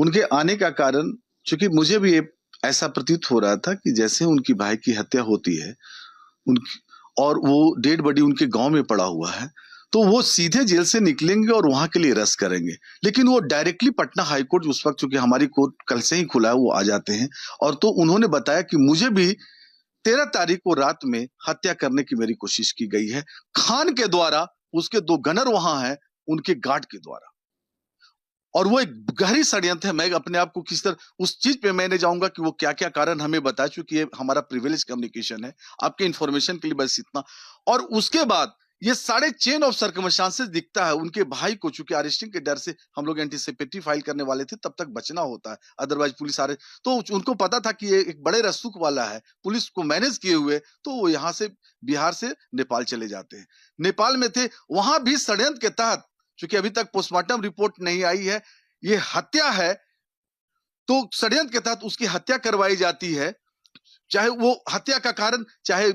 उनके आने का कारण, चूंकि मुझे भी ये ऐसा प्रतीत हो रहा था कि जैसे उनकी भाई की हत्या होती है उनकी, और वो डेड बॉडी उनके गांव में पड़ा हुआ है, तो वो सीधे जेल से निकलेंगे और वहां के लिए रस करेंगे। लेकिन वो डायरेक्टली पटना हाई कोर्ट, उस वक्त चूंकि हमारी कोर्ट कल से ही खुला है, वो आ जाते हैं। और तो उन्होंने बताया कि मुझे भी 13 तारीख को रात में हत्या करने की मेरी कोशिश की गई है, खान के द्वारा, उसके 2 गनर वहां हैं, उनके गार्ड के द्वारा। और वो एक गहरी षड्यंत्र है। मैं अपने आप को किस तरह उस चीज पे मैंने जाऊंगा कि वो क्या क्या कारण हमें बता चुकी है। हमारा प्रिविलेज कम्युनिकेशन है, आपके इंफॉर्मेशन के लिए बस इतना। और उसके बाद ये सारे चेन ऑफ सर्कमस्टांसेस दिखता है। उनके भाई को चूंकि अरेस्टिंग के डर से हम लोग एंटीसिपेटरी फाइल करने वाले थे, तब तक बचना होता है, अदरवाइज पुलिस आ रही, तो उनको पता था कि ये एक बड़े रसूख वाला है, पुलिस को मैनेज किए हुए, तो वो यहाँ से बिहार से नेपाल चले जाते हैं। नेपाल में थे, वहां भी षड्यंत्र के तहत, चूंकि अभी तक पोस्टमार्टम रिपोर्ट नहीं आई है, ये हत्या है, तो षड्यंत्र के तहत उसकी हत्या करवाई जाती है। चाहे वो हत्या का कारण चाहे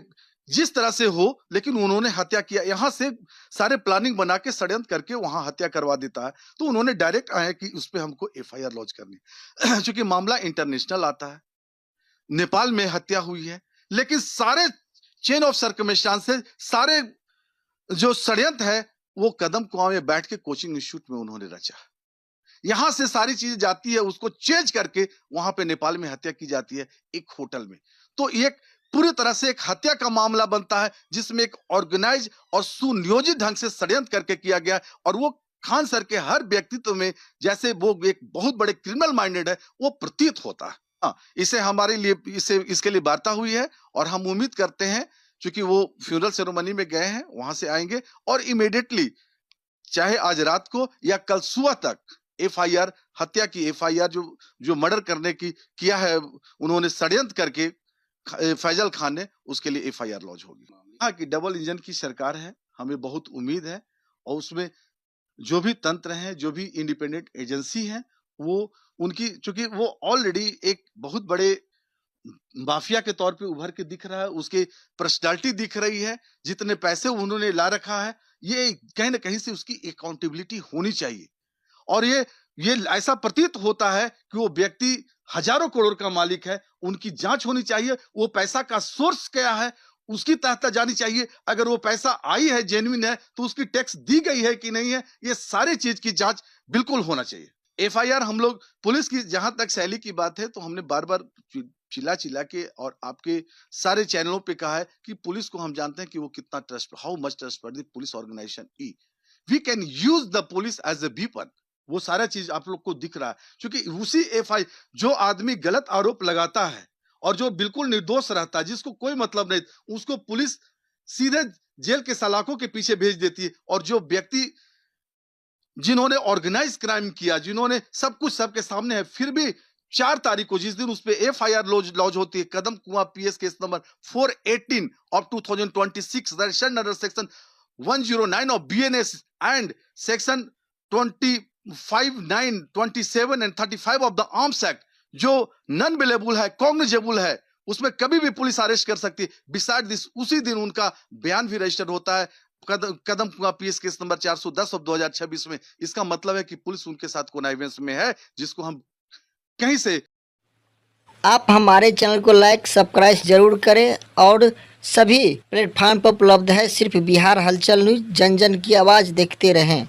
जिस तरह से हो, लेकिन उन्होंने हत्या किया। यहां से सारे प्लानिंग बना के षड्यंत्र करके वहां हत्या करवा देता है। तो उन्होंने डायरेक्ट आया कि उस पर हमको एफआईआर लॉन्च करनी चूंकि मामला इंटरनेशनल आता है, नेपाल में हत्या हुई है, लेकिन सारे चेन ऑफ सर्कमस्टांसेस, सारे जो षड्यंत्र है, वो कदम कुआं में बैठ के कोचिंग इंस्टीट्यूट में उन्होंने रचा। यहां से सारी चीजें जाती है, उसको चेंज करके वहां पे नेपाल में हत्या की जाती है एक होटल में। तो एक पूरी तरह से एक हत्या का मामला बनता है, जिसमें एक ऑर्गेनाइज और सुनियोजित ढंग से षड्यंत्र करके किया गया। और वो खान सर के हर व्यक्तित्व में जैसे वो एक बहुत बड़े क्रिमिनल माइंडेड है, वो प्रतीत होता है। हाँ, इसे हमारे लिए इसके लिए वार्ता हुई है, और हम उम्मीद करते हैं, क्योंकि वो फ्यूनरल सेरेमनी में गए हैं, वहां से आएंगे और इमीडिएटली, चाहे आज रात को या कल सुबह तक, एफआईआर, हत्या की एफआईआर, जो मर्डर करने की किया है उन्होंने षड्यंत्र करके फैजल खान ने, उसके लिए एफआईआर लॉन्च होगी। हाँ, कि डबल इंजन की सरकार है, हमें बहुत उम्मीद है। और उसमें जो भी तंत्र हैं, जो भी इंडिपेंडेंट एजेंसी हैं, वो उनकी, चूंकि वो ऑलरेडी एक बहुत बड़े माफिया के तौर पे उभर के दिख रहा है, उसकी पर्सनालिटी दिख रही है, जितने पैसे उन्होंने ला रखा है, ये कहीं ना कहीं से उसकी अकाउंटेबिलिटी होनी चाहिए। और ये ऐसा प्रतीत होता है कि वो व्यक्ति हजारों करोड़ का मालिक है, उनकी जांच होनी चाहिए। वो पैसा का सोर्स क्या है, उसकी तहता जानी चाहिए। अगर वो पैसा आई है, जेन्युइन है, तो उसकी टैक्स दी गई है कि नहीं है, ये सारी चीज की जांच बिल्कुल होना चाहिए। एफआईआर हम लोग पुलिस की, जहां तक शैली की बात है, तो हमने बार बार चिल्ला चिल्ला के और आपके सारे चैनलों पे कहा है कि पुलिस को हम जानते हैं कि वो कितना trust, how much trustworthy police organization ई, we can use the police as a weapon. वो सारा चीज आप लोग को दिख रहा है, क्योंकि उसी एफआई, जो आदमी गलत आरोप लगाता है और जो बिल्कुल निर्दोष रहता है, जिसको कोई मतलब नहीं, उसको पुलिस सीधे जेल के सलाखों के पीछे भेज देती है। और जो व्यक्ति, जिन्होंने ऑर्गेनाइज क्राइम किया, जिन्होंने सब कुछ सबके सामने है, फिर भी 4 तारीख को, जिस दिन उस पे एफआईआर लॉन्च होती है, कदम कुआं PS case number 418 of 2026, registered under section 109 of BNS and section 25(9), 27 and 35 of the arms act, जो नॉन बेलेबल है, कॉग्निजेबल है, उसमें कभी भी पुलिस अरेस्ट कर सकती है। बिसाइड दिस, उसी दिन उनका बयान भी रजिस्टर होता है, कदम कुआं पीएस केस नंबर 410 ऑफ 2026 में। इसका मतलब है कि पुलिस उनके साथ कोनाइवेंस में है, जिसको हम कहीं से। आप हमारे चैनल को लाइक सब्सक्राइब जरूर करें, और सभी प्लेटफार्म पर उपलब्ध है। सिर्फ बिहार हलचल न्यूज, जन जन की आवाज़ देखते रहें।